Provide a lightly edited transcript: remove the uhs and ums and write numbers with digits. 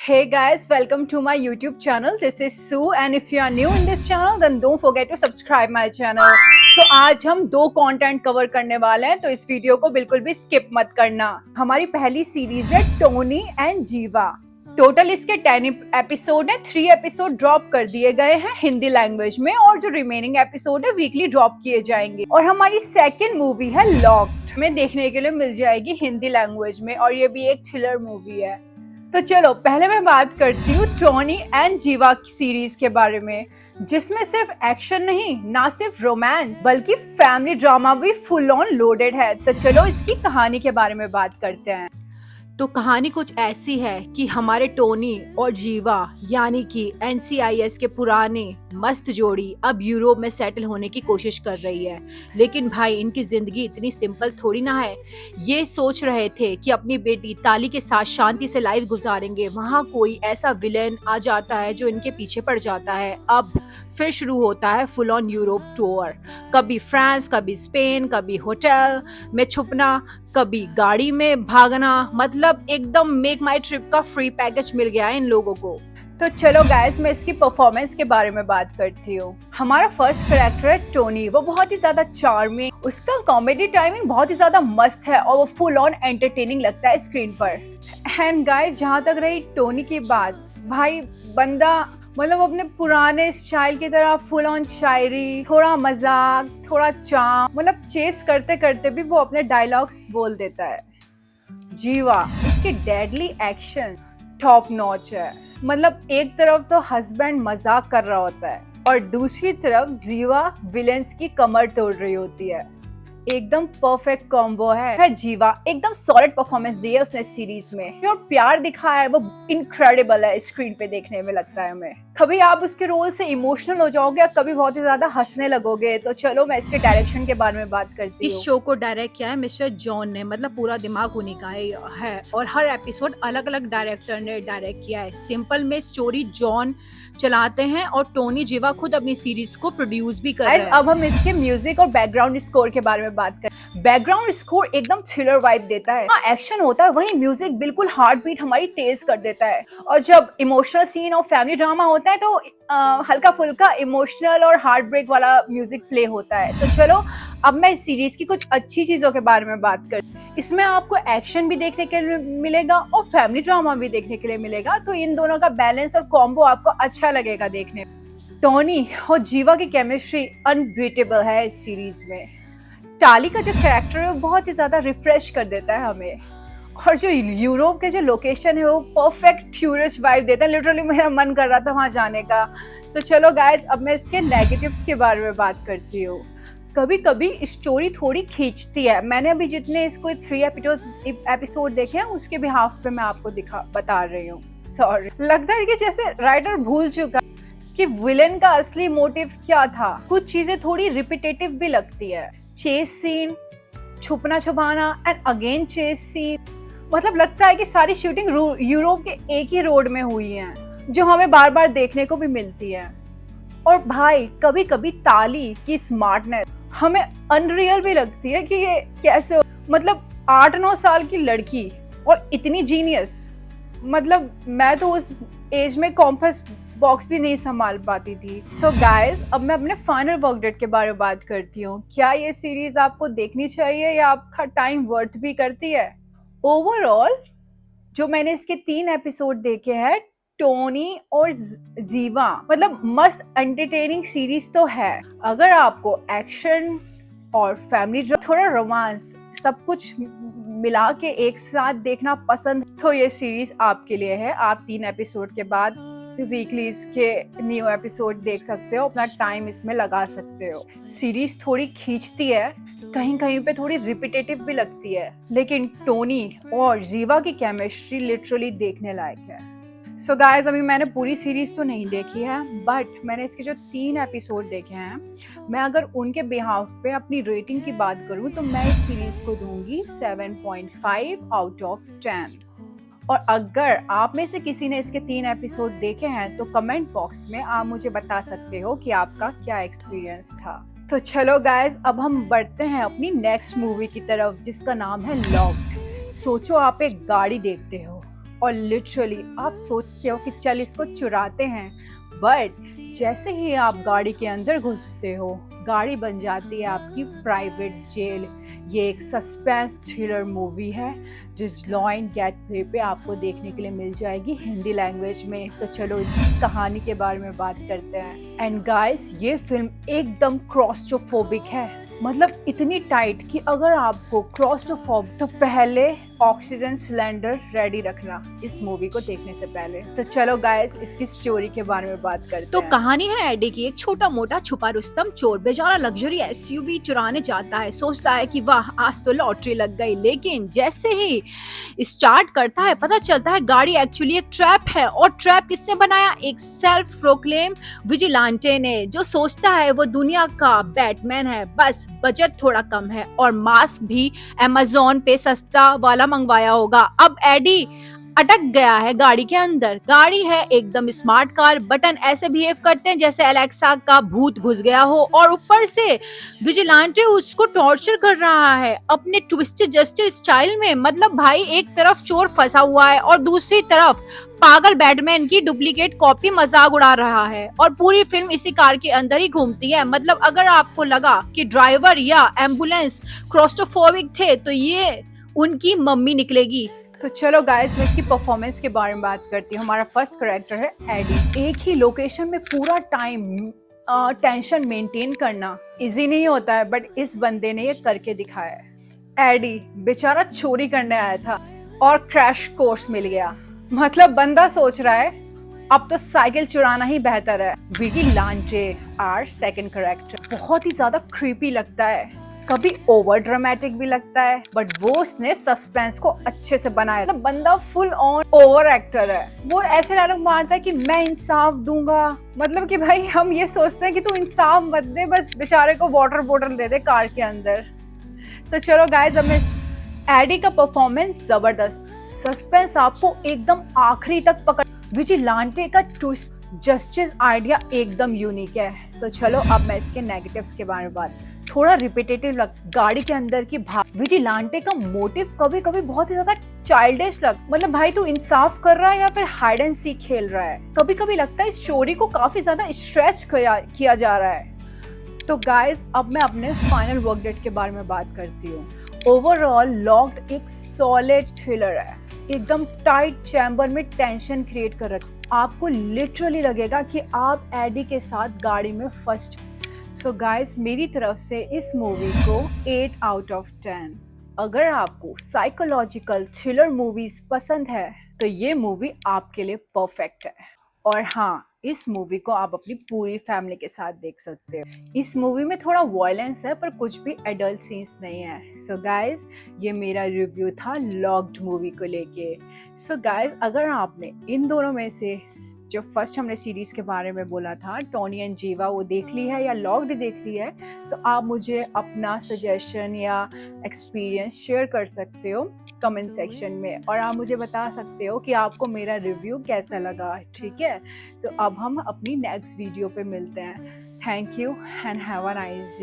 Hey guys, welcome to my YouTube channel. This is Sue and if you are new in this channel then don't forget to subscribe my channel. So आज हम दो content cover करने वाले हैं तो इस video को बिल्कुल भी स्किप मत करना। हमारी पहली सीरीज है टोनी एंड जीवा। टोटल इसके 10 एपिसोड है। 3 एपिसोड ड्रॉप कर दिए गए हैं हिंदी लैंग्वेज में और जो रिमेनिंग एपिसोड है वीकली ड्रॉप किए जाएंगे। और हमारी सेकेंड मूवी है लॉक्ड, में देखने के लिए मिल जाएगी हिंदी लैंग्वेज में और ये भी एक थ्रिलर मूवी है। तो चलो पहले मैं बात करती हूँ टोनी एंड जीवा सीरीज के बारे में, जिसमें सिर्फ एक्शन नहीं, ना सिर्फ रोमांस बल्कि फैमिली ड्रामा भी फुल ऑन लोडेड है। तो चलो इसकी कहानी के बारे में बात करते हैं। तो कहानी कुछ ऐसी है कि हमारे टोनी और जीवा यानी कि NCIS के पुराने मस्त जोड़ी अब यूरोप में सेटल होने की कोशिश कर रही है। लेकिन भाई इनकी जिंदगी इतनी सिंपल थोड़ी ना है। ये सोच रहे थे कि अपनी बेटी ताली के साथ शांति से लाइफ गुजारेंगे, वहाँ कोई ऐसा विलेन आ जाता है जो इनके पीछे पड़ जाता है। अब फिर शुरू होता है फुल ऑन यूरोप टूर, कभी फ्रांस, कभी स्पेन, कभी होटल में छुपना, कभी गाड़ी में भागना। मतलब एकदम मेक माई ट्रिप का फ्री पैकेज मिल गया है इन लोगों को। तो चलो गाइस मैं इसकी परफॉर्मेंस के बारे में बात करती हूँ। हमारा फर्स्ट कैरेक्टर है टोनी। वो बहुत ही ज्यादा चार्मिंग, उसका कॉमेडी टाइमिंग बहुत ही ज्यादा मस्त है और वो फुल ऑन एंटरटेनिंग लगता है स्क्रीन पर। एंड गाइस जहाँ तक रही टोनी की बात, भाई बंदा मतलब अपने पुराने स्टाइल की तरह फुल ऑन शायरी, थोड़ा मजाक, थोड़ा चाम, मतलब चेस करते करते भी वो अपने डायलॉग्स बोल देता है। जीवा इसके डेडली एक्शन टॉप नॉच है। मतलब एक तरफ तो हस्बैंड मजाक कर रहा होता है और दूसरी तरफ जीवा विलेंस की कमर तोड़ रही होती है। एकदम परफेक्ट कॉम्बो है। जीवा एकदम सॉलिड परफॉर्मेंस दी है उसने सीरीज में। जो प्यार दिखा है वो इनक्रेडिबल है, स्क्रीन पे देखने में लगता है हमें। कभी आप उसके रोल से इमोशनल हो जाओगे और कभी बहुत ही ज्यादा हंसने लगोगे। तो चलो मैं इसके डायरेक्शन के बारे में बात करती हूँ। इस शो को डायरेक्ट किया है मिस्टर जॉन ने, मतलब पूरा दिमाग उन्हीं का है और हर एपिसोड अलग अलग डायरेक्टर ने डायरेक्ट किया है। सिंपल में स्टोरी जॉन चलाते हैं और टोनी जीवा खुद अपनी सीरीज को प्रोड्यूस भी कर रहे हैं। अब हम इसके म्यूजिक और बैकग्राउंड स्कोर के बारे में बात करें। बैकग्राउंड स्कोर एकदम थ्रिलर वाइब देता है। एक्शन होता है वही म्यूजिक बिल्कुल हार्ट बीट हमारी तेज कर देता है। और जब इमोशनल सीन और फैमिली ड्रामा होता है तो हल्का फुल्का इमोशनल और हार्ट ब्रेक वाला म्यूजिक प्ले होता है। तो चलो अब मैं इस सीरीज की कुछ अच्छी चीजों के बारे में बात करती हूँ। इसमें आपको एक्शन भी देखने के लिए मिलेगा और फैमिली ड्रामा भी देखने के लिए मिलेगा। तो इन दोनों का बैलेंस और कॉम्बो आपको अच्छा लगेगा देखने में। टोनी और जीवा की केमिस्ट्री अनबीटेबल है इस सीरीज में। टाली का जो कैरेक्टर है वो बहुत ही ज्यादा रिफ्रेश कर देता है हमें। और जो यूरोप के जो लोकेशन है वो परफेक्ट टूरिस्ट वाइब देता है। लिटरली मेरा मन कर रहा था वहां जाने का। तो चलो गाइस अब मैं इसके नेगेटिव्स के बारे में बात करती हूँ। कभी कभी स्टोरी थोड़ी खींचती है। मैंने अभी जितने इसको 3 एपिसोड देखे हैं उसके बिहाफ पे मैं आपको बता रही हूँ। सॉरी, लगता है कि जैसे राइटर भूल चुका कि विलेन का असली मोटिव क्या था। कुछ चीजें थोड़ी रिपीटेटिव भी लगती है। चेस सीन, छुपना छुपाना एंड अगेन चेस सीन, मतलब लगता है कि सारी शूटिंग यूरोप के एक ही रोड में हुई है, जो हमें बार बार देखने को भी मिलती है। और भाई कभी कभी ताली की स्मार्टनेस हमें अनरियल भी लगती है कि ये कैसे, मतलब 8-9 साल की लड़की और इतनी जीनियस। मतलब मैं तो उस एज में कॉम्पस बॉक्स भी नहीं संभाल पाती थी। तो गाइस अब मैं अपने फाइनल वर्कडेट के बारे में बात करती हूँ। क्या ये सीरीज आपको देखनी चाहिए या आपका टाइम वर्थ भी करती है? ओवरऑल जो मैंने इसके 3 एपिसोड देखे हैं, टोनी और जीवा मतलब मस्त एंटरटेनिंग सीरीज तो है। अगर आपको एक्शन और फैमिली थोड़ा रोमांस सब कुछ मिला के एक साथ देखना पसंद तो ये सीरीज आपके लिए है। आप 3 एपिसोड के बाद वीकली इसके न्यू एपिसोड देख सकते हो, अपना टाइम इसमें लगा सकते हो। सीरीज थोड़ी खींचती है, कहीं कहीं पे थोड़ी रिपीटेटिव भी लगती है, लेकिन टोनी और जीवा की केमिस्ट्री लिटरली देखने लायक है। सो गाइस अभी मैंने पूरी सीरीज तो नहीं देखी है, बट मैंने इसके जो 3 एपिसोड देखे हैं, मैं अगर उनके बिहाफ पे अपनी रेटिंग की बात करूं तो मैं इस सीरीज को दूंगी 7.5 आउट ऑफ 10। और अगर आप में से किसी ने इसके 3 एपिसोड देखे हैं तो कमेंट बॉक्स में आप मुझे बता सकते हो कि आपका क्या एक्सपीरियंस था। तो चलो गाइस अब हम बढ़ते हैं अपनी नेक्स्ट मूवी की तरफ जिसका नाम है लॉक्ड। सोचो आप एक गाड़ी देखते हो और लिटरली आप सोचते हो कि चल इसको चुराते हैं, बट जैसे ही आप गाड़ी के अंदर घुसते हो, गाड़ी बन जाती है आपकी प्राइवेट जेल। ये एक सस्पेंस थ्रिलर मूवी है जो लॉ एंड गेट पे आपको देखने के लिए मिल जाएगी हिंदी लैंग्वेज में। तो चलो इस कहानी के बारे में बात करते हैं। एंड गाइस, ये फिल्म एकदम क्लॉस्ट्रोफोबिक है, मतलब इतनी टाइट कि अगर आपको क्लॉस्ट्रोफोबिक, तो पहले ऑक्सीजन सिलेंडर रेडी रखना इस मूवी को देखने से पहले। तो चलो गाइस, इसकी स्टोरी के बारे में बात करते तो हैं। कहानी है एडी की। एक छोटा मोटा छुपा रुस्तम चोर बेचारा लग्जरी एसयूवी चुराने जाता है। सोचता है कि वाह आज तो लॉटरी लग गई, लेकिन जैसे ही स्टार्ट करता है पता चलता है गाड़ी एक्चुअली एक ट्रैप है। और ट्रैप किसने बनाया? एक सेल्फ प्रोक्लेम विजिलांटे ने, जो सोचता है वो दुनिया का बैटमैन है, बस बजट थोड़ा कम है और मास्क भी अमेज़न पे सस्ता वाला मंगवाया होगा। अब एडी अटक गया है गाड़ी के अंदर। गाड़ी है एकदम स्मार्ट कार, बटन ऐसे बिहेव करते हैं जैसे एलेक्सा का भूत घुस गया हो, और ऊपर से विजिलेंटे उसको टॉर्चर कर रहा है अपने ट्विस्टेड जस्टिस स्टाइल में। मतलब भाई, एक तरफ चोर फंसा हुआ है और दूसरी तरफ पागल बैटमैन की डुप्लीकेट कॉपी मजाक उड़ा रहा है, और पूरी फिल्म इसी कार के अंदर ही घूमती है। मतलब अगर आपको लगा कि ड्राइवर या एम्बुलेंस क्लॉस्ट्रोफोबिक थे तो ये उनकी मम्मी निकलेगी। तो चलो गाइस, मैं इसकी परफॉर्मेंस के बारे में बात करती हूँ। हमारा फर्स्ट कैरेक्टर है एडी। एक ही लोकेशन में पूरा टाइम टेंशन मेंटेन करना इजी नहीं होता है, बट इस बंदे ने ये करके दिखाया है। एडी बेचारा चोरी करने आया था और क्रैश कोर्स मिल गया। मतलब बंदा सोच रहा है अब तो साइकिल चुराना ही बेहतर है। विजिलांटे आर सेकंड कैरेक्टर बहुत ही ज्यादा क्रीपी लगता है, कभी ओवर ड्रामेटिक भी लगता है, बट वो उसने सस्पेंस को अच्छे से बनाया। मतलब बंदा फुल ऑन ओवर एक्टर है। वो ऐसे डायलॉग मारता है कि मैं इंसाफ दूंगा। मतलब कि भाई हम ये सोचते हैं कि तू इंसाफ मत दे, बस बेचारे को वाटर बोतल दे दे कार के अंदर। तो चलो गाइस, अब एडी का परफॉर्मेंस जबरदस्त, सस्पेंस आपको एकदम आखिरी तक पकड़। विजिलांटे का ट्विस्ट जस्टिस आइडिया एकदम यूनिक है। तो चलो अब मैं इसके नेगेटिव्स के बारे में बात। थोड़ा रिपीटेटिव लग, गाड़ी के अंदर की भाग। विजिलांटे का मोटिव कभी कभी बहुत ही ज्यादा चाइल्डिश लग। मतलब भाई तू इंसाफ कर रहा है या फिर हाइड एंड सीक खेल रहा है। कभी कभी लगता है इस स्टोरी को काफी ज्यादा स्ट्रेच किया जा रहा है। तो गाइस, अब मैं अपने फाइनल वर्कडेट के बारे में बात करती हूँ। ओवरऑल लॉक्ड एक सॉलिड थ्रिलर है, एकदम टाइट चैम्बर में टेंशन क्रिएट कर रखा। आपको लिटरली लगेगा कि आप एडी के साथ गाड़ी में फंस। सो गाइस, मेरी तरफ से इस मूवी को 8 आउट ऑफ 10। अगर आपको साइकोलॉजिकल थ्रिलर मूवीज पसंद है तो ये मूवी आपके लिए परफेक्ट है। और हाँ, इस मूवी को आप अपनी पूरी फैमिली के साथ देख सकते हो। इस मूवी में थोड़ा वायलेंस है पर कुछ भी एडल्ट सीन्स नहीं है। सो गाइस, ये मेरा रिव्यू था लॉक्ड मूवी को लेके। सो गाइस, अगर आपने इन दोनों में से जो फर्स्ट हमने सीरीज के बारे में बोला था टोनी एंड जीवा, वो देख ली है या लॉक्ड देख ली है, तो आप मुझे अपना सजेशन या एक्सपीरियंस शेयर कर सकते हो कमेंट सेक्शन में, और आप मुझे बता सकते हो कि आपको मेरा रिव्यू कैसा लगा। ठीक है, तो अब हम अपनी नेक्स्ट वीडियो पे मिलते हैं। Thank you and have a nice day.